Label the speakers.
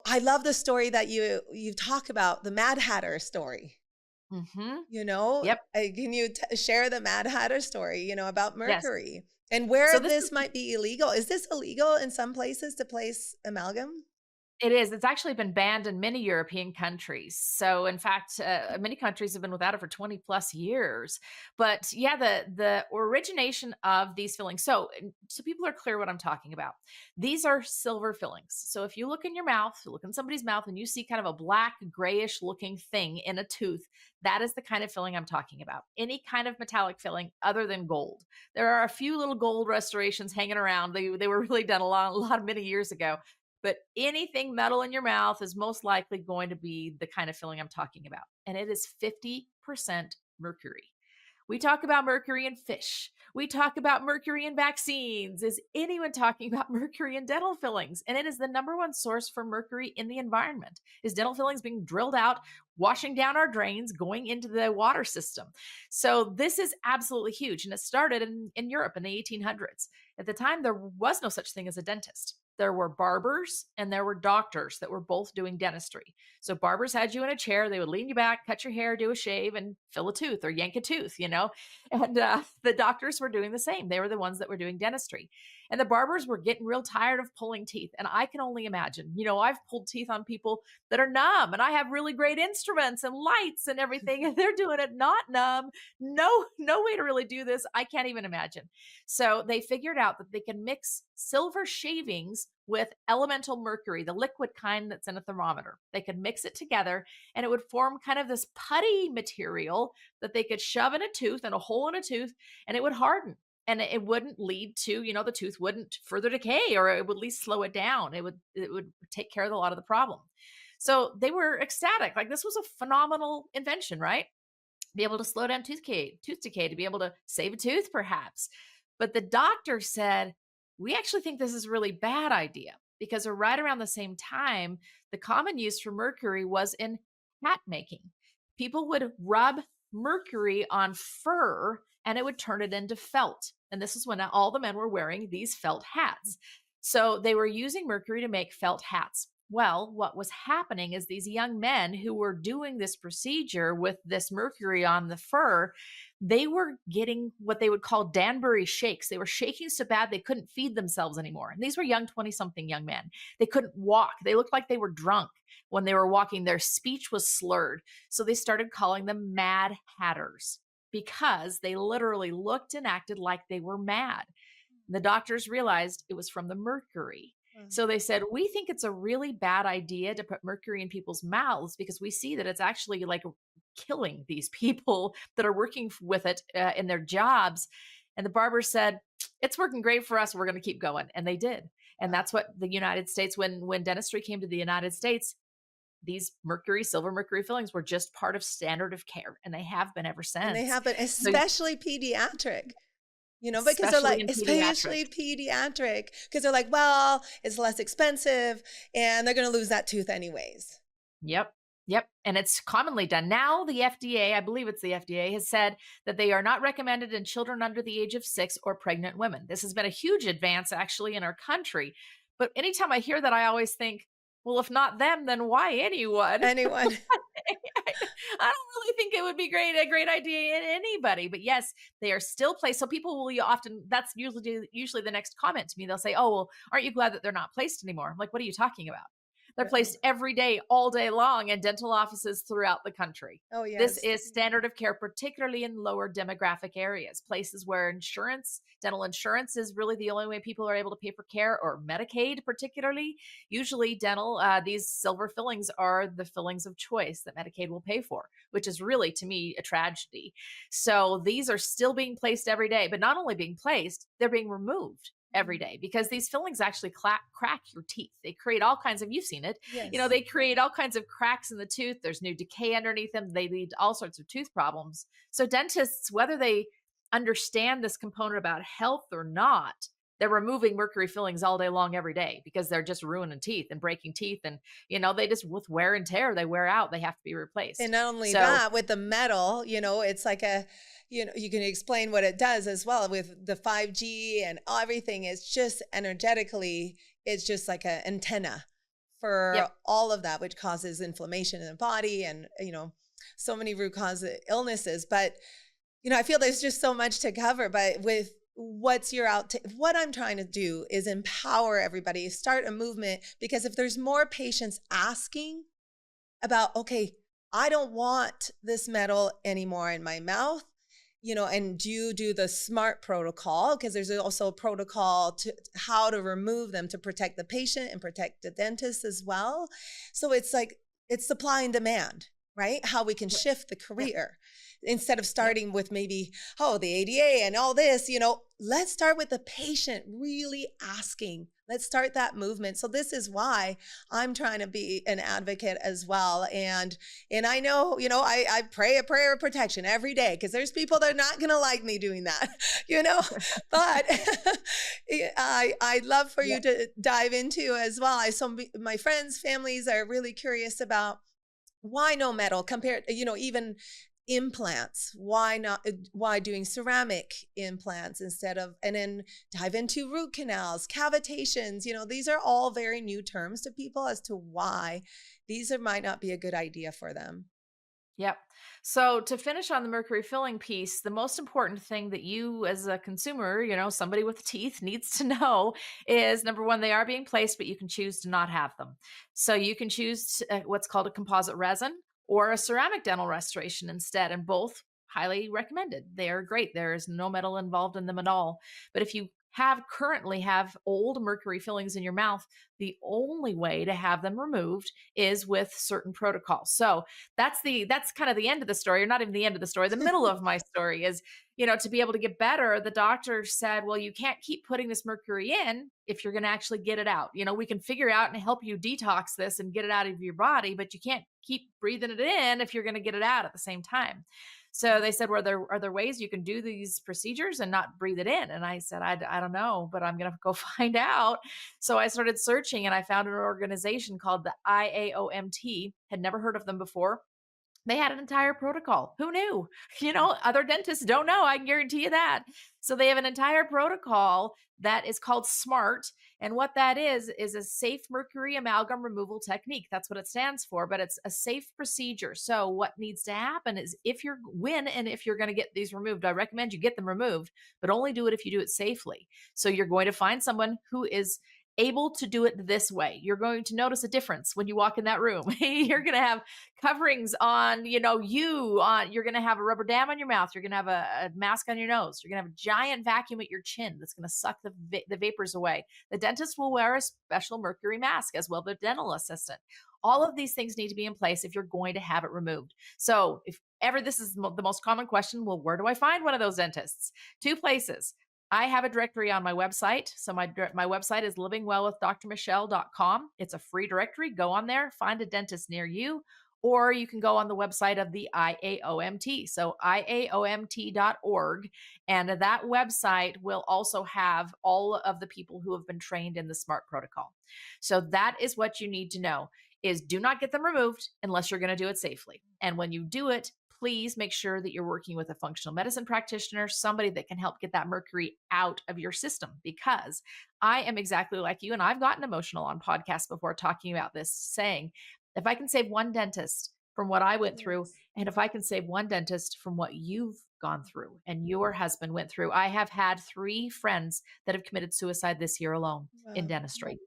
Speaker 1: I love the story that you talk about, the Mad Hatter story.
Speaker 2: Hmm.
Speaker 1: You know,
Speaker 2: Yep.
Speaker 1: can you share the Mad Hatter story, about
Speaker 2: Yes.
Speaker 1: mercury and where
Speaker 2: So this
Speaker 1: this
Speaker 2: is
Speaker 1: might be illegal? Is this illegal in some places to place amalgam?
Speaker 2: It is. It's actually been banned in many European countries. So, in fact, many countries have been without it for 20 plus years. But yeah, the origination of these fillings. So people are clear what I'm talking about. These are silver fillings. So if you look in your mouth, you look in somebody's mouth, and you see kind of a black, grayish looking thing in a tooth, that is the kind of filling I'm talking about. Any kind of metallic filling other than gold. There are a few little gold restorations hanging around. They were really done a lot many years ago, but anything metal in your mouth is most likely going to be the kind of filling I'm talking about. And it is 50% mercury. We talk about mercury in fish. We talk about mercury in vaccines. Is anyone talking about mercury in dental fillings? And it is the number one source for mercury in the environment. Is dental fillings being drilled out, washing down our drains, going into the water system? So this is absolutely huge. And it started in Europe in the 1800s. At the time, there was no such thing as a dentist. There were barbers and there were doctors that were both doing dentistry. So barbers had you in a chair, they would lean you back, cut your hair, do a shave, and fill a tooth or yank a tooth. And the doctors were doing the same. They were the ones that were doing dentistry. And the barbers were getting real tired of pulling teeth. And I can only imagine, I've pulled teeth on people that are numb, and I have really great instruments and lights and everything, and they're doing it not numb. No way to really do this. I can't even imagine. So they figured out that they can mix silver shavings with elemental mercury, the liquid kind that's in a thermometer. They could mix it together and it would form kind of this putty material that they could shove in a tooth and a hole in a tooth, and it would harden. And it wouldn't lead to, the tooth wouldn't further decay, or it would at least slow it down. It would take care of a lot of the problem. So they were ecstatic. Like, this was a phenomenal invention, right? Be able to slow down tooth decay, to be able to save a tooth, perhaps. But the doctor said, we actually think this is a really bad idea, because right around the same time, the common use for mercury was in hat making. People would rub mercury on fur and it would turn it into felt. And this is when all the men were wearing these felt hats. So they were using mercury to make felt hats. Well, what was happening is these young men who were doing this procedure with this mercury on the fur, they were getting what they would call Danbury shakes. They were shaking so bad they couldn't feed themselves anymore. And these were young 20-something young men. They couldn't walk. They looked like they were drunk when they were walking. Their speech was slurred. So they started calling them Mad Hatters, because they literally looked and acted like they were mad. The doctors realized it was from the mercury. So they said, we think it's a really bad idea to put mercury in people's mouths, because we see that it's actually like killing these people that are working with it in their jobs. And the barber said, it's working great for us. We're going to keep going. And they did. And that's what the United States, when dentistry came to the United States, these silver mercury fillings were just part of standard of care. And they have been ever
Speaker 1: And they
Speaker 2: since.
Speaker 1: happen,
Speaker 2: So,
Speaker 1: especially pediatric. Because they're
Speaker 2: especially
Speaker 1: like,
Speaker 2: in
Speaker 1: especially
Speaker 2: pediatrics.
Speaker 1: pediatric, because they're like, well, it's less expensive and they're going to lose that tooth anyways.
Speaker 2: Yep. Yep. And it's commonly done. Now, the FDA, I believe it's the FDA, has said that they are not recommended in children under the age of 6 or pregnant women. This has been a huge advance, actually, in our country. But anytime I hear that, I always think, well, if not them, then why anyone?
Speaker 1: Anyone.
Speaker 2: I don't really think it would be a great idea in anybody. But yes, they are still placed. So people will often, that's usually the next comment to me. They'll say, oh, well, aren't you glad that they're not placed anymore? I'm like, what are you talking about? They're placed every day, all day long, in dental offices throughout the country.
Speaker 1: Oh,
Speaker 2: This
Speaker 1: yes.
Speaker 2: is standard of care, particularly in lower demographic areas, places where dental insurance is really the only way people are able to pay for care, or Medicaid, particularly. Usually, these silver fillings are the fillings of choice that Medicaid will pay for, which is really, to me, a tragedy. So these are still being placed every day, but not only being placed, they're being removed every day, because these fillings actually crack your teeth. They create all kinds of, you've seen it,
Speaker 1: Yes.
Speaker 2: they create all kinds of cracks in the tooth. There's new decay underneath them. They lead to all sorts of tooth problems. So dentists, whether they understand this component about health or not, they're removing mercury fillings all day long, every day, because they're just ruining teeth and breaking teeth. And, they just, with wear and tear, they wear out. They have to be replaced.
Speaker 1: And not only
Speaker 2: So
Speaker 1: that, with the metal, it's like you can explain what it does as well with the 5G and everything. Is just energetically, it's just like an antenna for
Speaker 2: Yep.
Speaker 1: all of that, which causes inflammation in the body and, so many root cause illnesses. But, I feel there's just so much to cover, but with what I'm trying to do is empower everybody, start a movement, because if there's more patients asking about, okay, I don't want this metal anymore in my mouth, and do you do the SMART protocol? Because there's also a protocol to how to remove them to protect the patient and protect the dentist as well. So it's like, it's supply and demand, right? How we can
Speaker 2: Yep.
Speaker 1: shift the
Speaker 2: Yep.
Speaker 1: career instead of
Speaker 2: Yep.
Speaker 1: starting with maybe, oh, the ADA and all this, let's start with the patient really asking. Let's start that movement. So this is why I'm trying to be an advocate as well. And I know, I pray a prayer of protection every day because there's people that are not going to like me doing that, you know, but I'd love for you
Speaker 2: Yep.
Speaker 1: to dive into as well. My friends, families are really curious about why no metal compared, even implants. Why not? Why doing ceramic implants instead of, and then dive into root canals, cavitations. These are all very new terms to people as to why might not be a good idea for them.
Speaker 2: Yep. So to finish on the mercury filling piece, the most important thing that you as a consumer, somebody with teeth needs to know is number one, they are being placed, but you can choose to not have them. So you can choose what's called a composite resin or a ceramic dental restoration instead, and both highly recommended. They are great. There is no metal involved in them at all. But if you currently have old mercury fillings in your mouth, the only way to have them removed is with certain protocols. So that's kind of the end of the story, or not even the end of the story. The middle of my story is, to be able to get better, the doctor said, well, you can't keep putting this mercury in if you're going to actually get it out. We can figure out and help you detox this and get it out of your body, but you can't keep breathing it in if you're going to get it out at the same time. So they said, well, are there ways you can do these procedures and not breathe it in? And I said, I don't know, but I'm going to go find out. So I started searching and I found an organization called the IAOMT. Had never heard of them before. They had an entire protocol. Who knew? Other dentists don't know. I can guarantee you that. So they have an entire protocol that is called SMART. And what that is a safe mercury amalgam removal technique. That's what it stands for, but it's a safe procedure. So what needs to happen is if you're going to get these removed, I recommend you get them removed, but only do it if you do it safely. So you're going to find someone who is able to do it this way. You're going to notice a difference when you walk in that room. You're going to have coverings on, you're going to have a rubber dam on your mouth. You're going to have a mask on your nose. You're going to have a giant vacuum at your chin that's going to suck the vapors away. The dentist will wear a special mercury mask as well, the dental assistant. All of these things need to be in place if you're going to have it removed. So if ever this is the most common question, well, where do I find one of those dentists? Two places. I have a directory on my website. So my website is livingwellwithdrmichelle.com. It's a free directory. Go on there, find a dentist near you, or you can go on the website of the IAOMT. So IAOMT.org. And that website will also have all of the people who have been trained in the SMART protocol. So that is what you need to know is do not get them removed unless you're going to do it safely. And when you do it, please make sure that you're working with a functional medicine practitioner, somebody that can help get that mercury out of your system. Because I am exactly like you, and I've gotten emotional on podcasts before talking about this, saying, if I can save one dentist from what I went through,
Speaker 1: Yes.
Speaker 2: and if I can save one dentist from what you've gone through and your husband went through, I have had 3 friends that have committed suicide this year alone in
Speaker 1: Wow.
Speaker 2: dentistry.